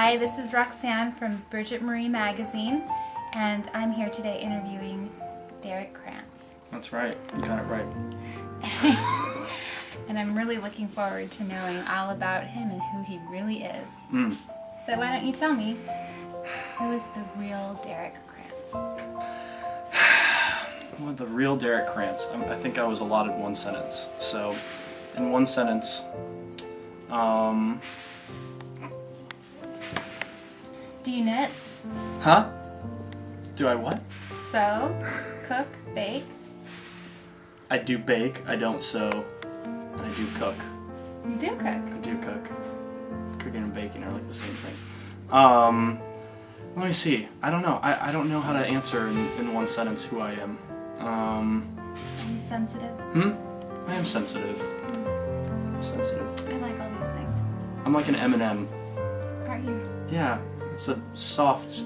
Hi, this is Roxanne from BridgetMarieMagazine, and I'm here today interviewing Derek Krantz. That's right, you got it right. And I'm really looking forward to knowing all about him and who he really is. So why don't you tell me, who is the real Derek Krantz? Well, the real Derek Krantz, I think I was allotted one sentence. So, in one sentence, Do you knit? Huh? Do I what? Sew, cook, bake? I do bake, I don't sew, and I do cook. You do cook? I do cook. Cooking and baking are like the same thing. Let me see. I don't know. I don't know how to answer in one sentence who I am. Are you sensitive? I am sensitive. Sensitive. I like all these things. I'm like an M&M. Are you? Yeah, it's a soft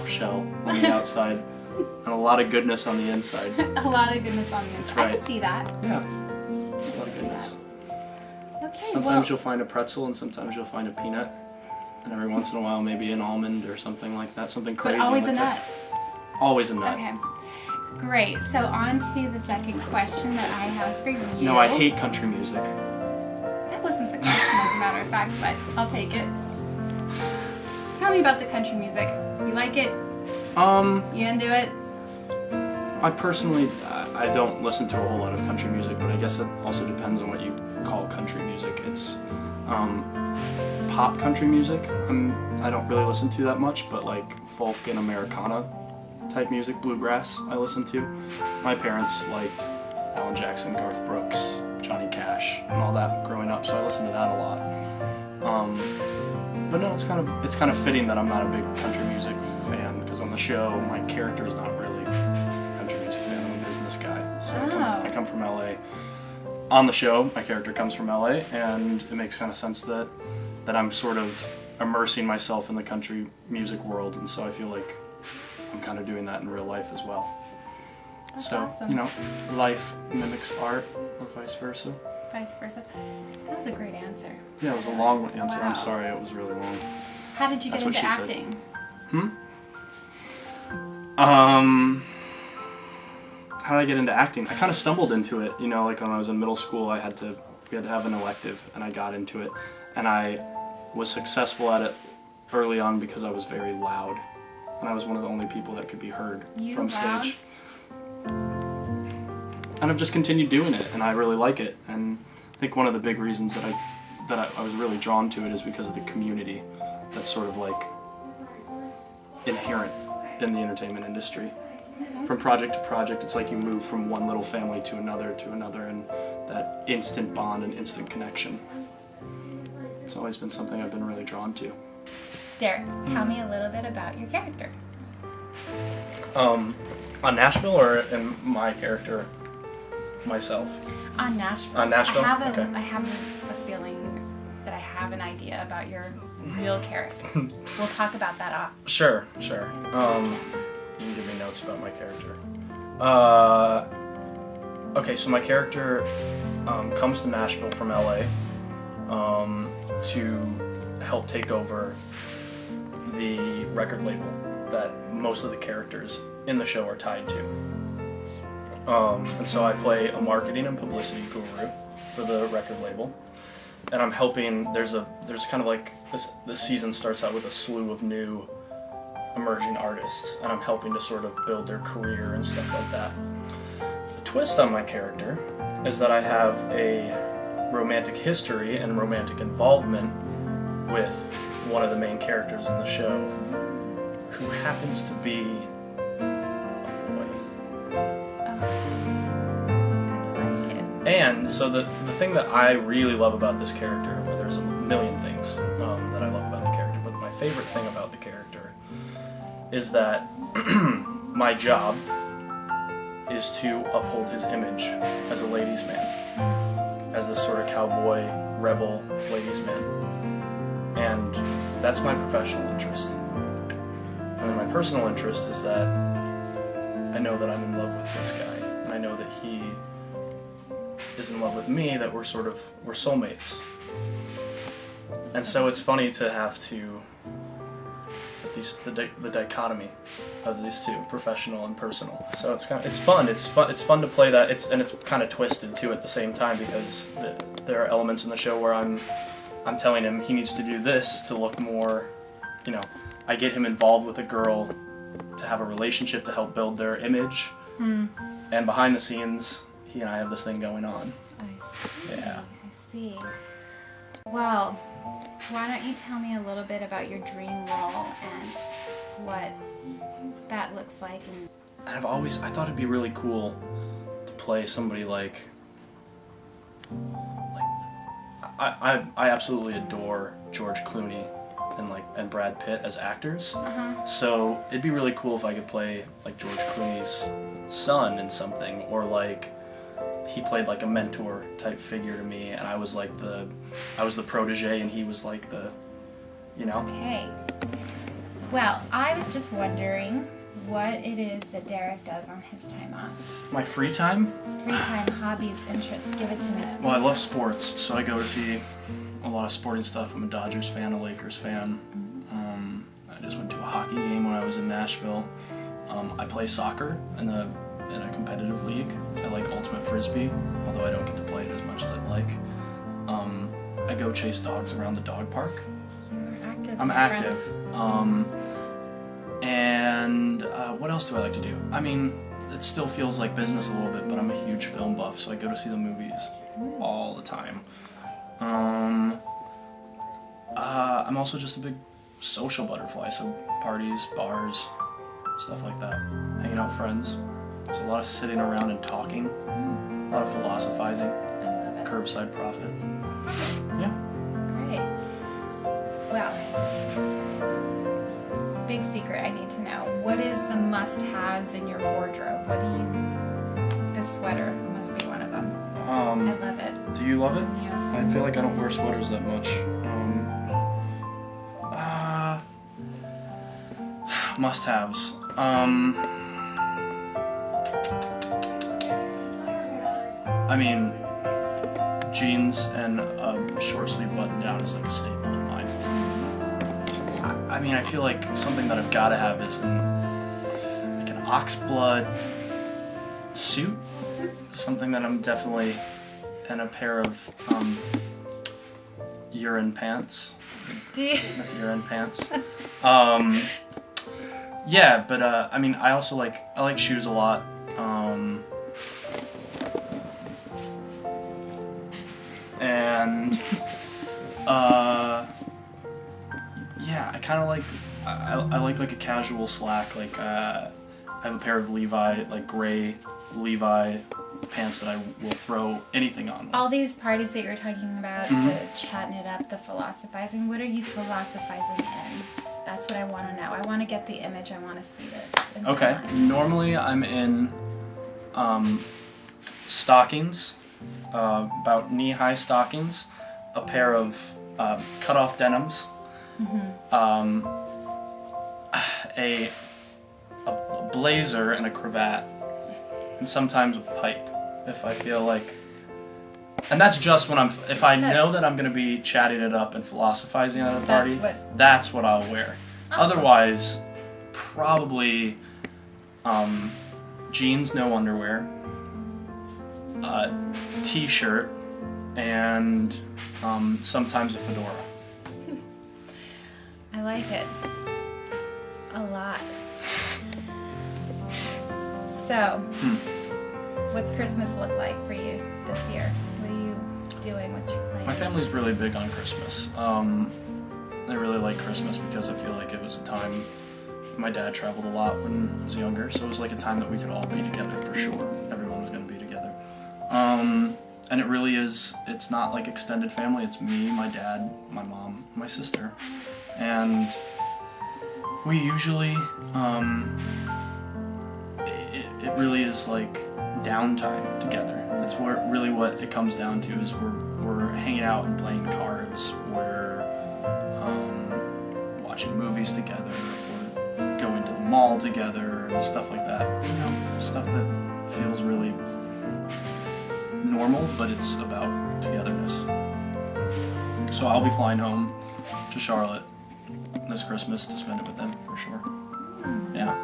shell on the outside and a lot of goodness on the inside. A lot of goodness on the inside. That's right. I can see that. Yeah, a lot of goodness. Okay, Sometimes you'll find a pretzel and sometimes you'll find a peanut. And every once in a while maybe an almond or something like that, something crazy. But always like a that. nut. Always a nut. Okay. Great. So on to the second question that I have for you. No, I hate country music. That wasn't the question, as a matter of fact, but I'll take it. Tell me about the country music. You like it? You into it? I personally, I don't listen to a whole lot of country music, but I guess it also depends on what you call country music. It's pop country music. I don't really listen to that much, but like folk and Americana type music, bluegrass, I listen to. My parents liked Alan Jackson, Garth Brooks, Johnny Cash, and all that growing up, so I listened to that a lot. But no, it's kind of fitting that I'm not a big country music fan, because on the show my character is not really a country music fan. I'm a business guy, so I come from LA. On the show, my character comes from LA, and it makes kind of sense that I'm sort of immersing myself in the country music world, and so I feel like I'm kind of doing that in real life as well. That's so, awesome. you know, life mimics art, or vice versa. Vice versa. That was a great answer. Yeah, it was a long answer. Wow. I'm sorry, it was really long. How did you get That's what into she said. acting? How did I get into acting? I kind of stumbled into it. You know, like when I was in middle school, we had to have an elective, and I got into it, and I was successful at it early on because I was very loud, and I was one of the only people that could be heard from stage. And I've just continued doing it, and I really like it. And I think one of the big reasons that I was really drawn to it is because of the community that's sort of like inherent in the entertainment industry. From project to project, it's like you move from one little family to another, and that instant bond and instant connection. It's always been something I've been really drawn to. Derek, tell me a little bit about your character. On Nashville, or in my character myself? On Nashville. On Nashville? I have Okay. a feeling that I have an idea about your real character. We'll talk about that off. Sure. You can give me notes about my character. Okay, so my character comes to Nashville from LA to help take over the record label that most of the characters in the show are tied to. And so I play a marketing and publicity guru for the record label, and I'm helping. There's kind of like this season starts out with a slew of new emerging artists, and I'm helping to sort of build their career and stuff like that. The twist on my character is that I have a romantic history and romantic involvement with one of the main characters in the show, who happens to be And so the thing that I really love about this character, well, there's a million things that I love about the character, but my favorite thing about the character is that my job is to uphold his image as a ladies' man, as this sort of cowboy, rebel ladies' man. And that's my professional interest. And then my personal interest is that I know that I'm in love with this guy, and I know that he is in love with me, that we're soulmates. And so it's funny to have to the dichotomy of these two, professional and personal. So it's fun. It's fun to play that. It's kind of twisted too at the same time, because there are elements in the show where I'm telling him he needs to do this to look more, I get him involved with a girl to have a relationship to help build their image. And behind the scenes, he and I have this thing going on. I see. Yeah. I see. Well, why don't you tell me a little bit about your dream role and what that looks like? And I thought it'd be really cool to play somebody like I absolutely adore George Clooney and Brad Pitt as actors. So it'd be really cool if I could play like George Clooney's son in something, or like he played like a mentor type figure to me, and I was the protege, and he was like the, Okay. Well, I was just wondering what it is that Derek does on his time off. My free time? Free time, hobbies, interests. Give it to me. Well, I love sports, so I go to see a lot of sporting stuff. I'm a Dodgers fan, a Lakers fan. I just went to a hockey game when I was in Nashville. I play soccer in a competitive league. I like ultimate frisbee, although I don't get to play it as much as I'd like. I go chase dogs around the dog park. You're active. I'm active. And what else do I like to do? I mean, it still feels like business a little bit, but I'm a huge film buff, so I go to see the movies all the time. I'm also just a big social butterfly, so parties, bars, stuff like that. Hanging out with friends. There's a lot of sitting around and talking, a lot of philosophizing, I love it. curbside profit. Yeah. Great. Well, big secret I need to know. What is the must-haves in your wardrobe? This sweater must be one of them. I love it. Do you love it? Yeah. I feel like I don't wear sweaters that much. Must-haves. I mean, jeans and a short sleeve button down is like a staple of mine. I mean, I feel like something that I've got to have is like an oxblood suit. Something that I'm definitely, and a pair of urine pants. Urine pants. Yeah, but I mean, I also like shoes a lot. And yeah, I kind of like I like a casual slack. Like I have a pair of gray Levi pants that I will throw anything on. All these parties that you're talking about, the chatting it up, the philosophizing, what are you philosophizing in? That's what I want to know. I want to get the image. I want to see this. Okay. Normally I'm in stockings, about knee-high stockings, a pair of cut-off denims, a blazer and a cravat, and sometimes a pipe if I feel like. And that's just when if I know that I'm going to be chatting it up and philosophizing at a party, that's what I'll wear. Otherwise, probably jeans, no underwear, t-shirt, and sometimes a fedora. I like it a lot. So, what's Christmas look like for you this year? What are you doing? What's your plan? My family's really big on Christmas. I really like Christmas because I feel like it was a time. My dad traveled a lot when I was younger, so it was like a time that we could all be together for sure. Everyone was going to be together. And it really is, it's not like extended family, it's me, my dad, my mom, my sister. And we usually, it really is like downtime together. That's really what it comes down to, is we're hanging out and playing cards, we're watching movies together, or going to the mall together, and stuff like that. Stuff that feels really normal, but it's about togetherness. So I'll be flying home to Charlotte this Christmas to spend it with them for sure. Yeah.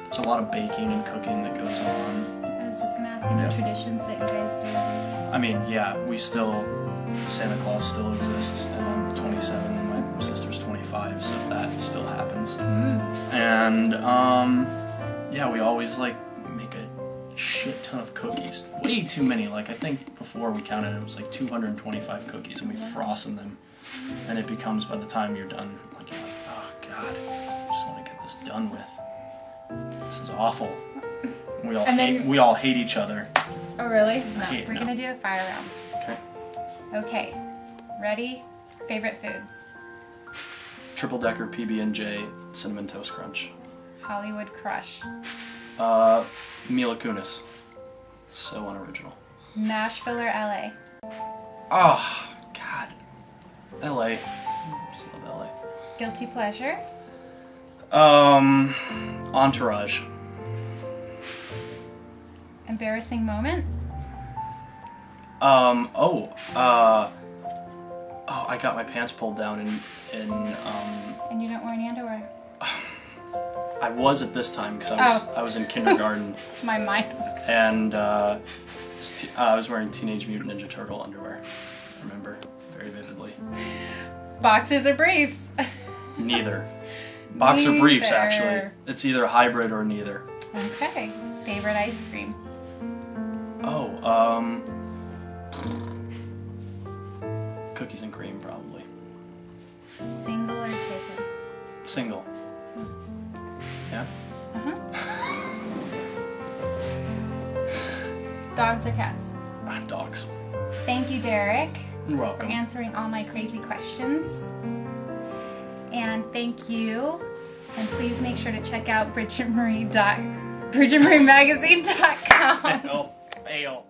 There's a lot of baking and cooking that goes on. I was just gonna ask any traditions that you guys do. I mean, yeah, Santa Claus still exists, and I'm 27 and my sister's 25, so that still happens. And yeah, we always like make a shit ton of cookies. Way too many. Like I think before we counted it was like 225 cookies, and we frosting them. And it becomes, by the time you're done, like you're like, oh god, I just want to get this done with. This is awful. We all hate each other. Oh really? No. We're gonna do a fire round. Okay. Okay. Ready? Favorite food? Triple decker PB&J cinnamon toast crunch. Hollywood crush. Mila Kunis. So unoriginal. Nashville or LA? Oh god. LA. Just love LA. Guilty pleasure? Entourage. Embarrassing moment? I got my pants pulled down And you don't wear any underwear? I was at this time because I was in kindergarten. My mind. And I was wearing Teenage Mutant Ninja Turtle underwear. I remember very vividly. Boxers or briefs? Neither. Boxer briefs, actually. It's either hybrid or neither. Okay. Favorite ice cream? Cookies and cream, probably. Single or taken? Single. Yeah? Dogs or cats? Dogs. Thank you, Derek. You're welcome. For answering all my crazy questions. And thank you. And please make sure to check out BridgetMarieMagazine.coim. Fail.